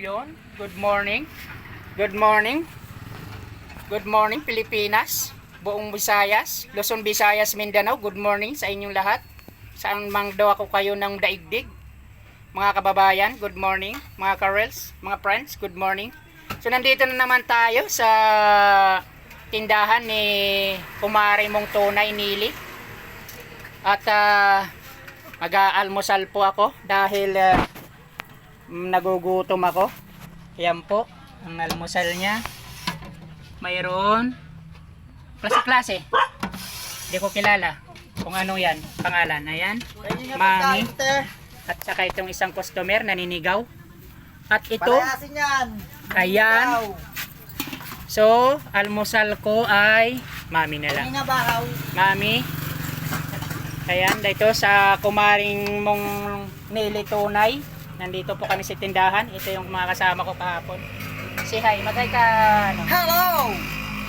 Yun. Good morning. Good morning. Good morning Pilipinas. Buong Visayas, Luzon, Visayas, Mindanao. Good morning sa inyong lahat. Saan mang daw ako kayo ng daigdig. Mga kababayan, good morning. Mga karels, mga friends, good morning. So nandito na naman tayo sa tindahan ni Kumari mong Tunay Nili. At mag-aalmusal po ako dahil nagugutom ako. Yan po ang almusal niya. Mayroon klase-klase. Hindi ko kilala kung ano yan, pangalan. Ayan, mami. At saka itong isang customer naninigaw. At ito, ayan. So, almusal ko ay mami na lang. Mami. Ayan, dito sa Kumaring mong Nili Tunay. Nandito po kami sa tindahan. Ito yung mga kasama ko kahapon. Say hi, mag-hi ka. Ano? Hello!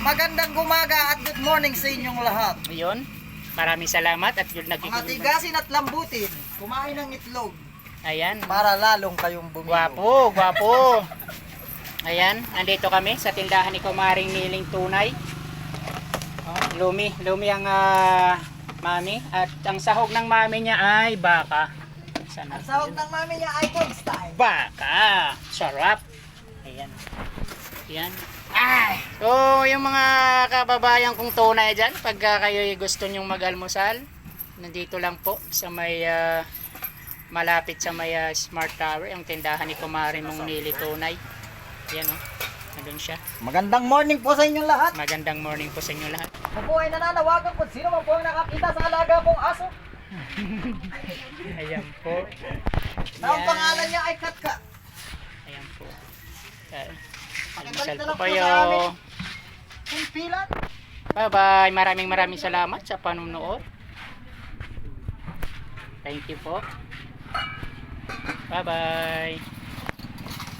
Magandang umaga at good morning sa inyong lahat. Ayun, maraming salamat at yun Mga tigasin at lambutin, kumain ng itlog. Ayan, Para lalong kayong bumilo. gwapo, gwapo. Ayan, nandito kami sa tindahan ni Kumaring Niling Tunay. Oh, lumi ang mami. At ang sahog ng mami niya ay baka. Sana. Ang sahog ng mami niya ay cold style. Baka. Sarap. Ayan. Ayan. Ay! So, yung mga kababayan kong tunay dyan, pagka kayo gusto nyong mag-almusal, nandito lang po sa may malapit sa may Smart Tower, yung tindahan ni Kumari mong Nili Tunay. Ayan o, nandun siya. Magandang morning po sa inyong lahat. Magandang morning po sa inyo lahat. Ako po ay nananawagan kung sino man po ang nakakita sa alaga kong aso. Ayan po. Na ang Ayan. pangalan niya ay Katka. Ayan po. Pakibalik Almusal na po lang po kayo. sa amin. Kumpilan. Bye-bye. Maraming salamat sa panunood. Thank you po. Bye-bye.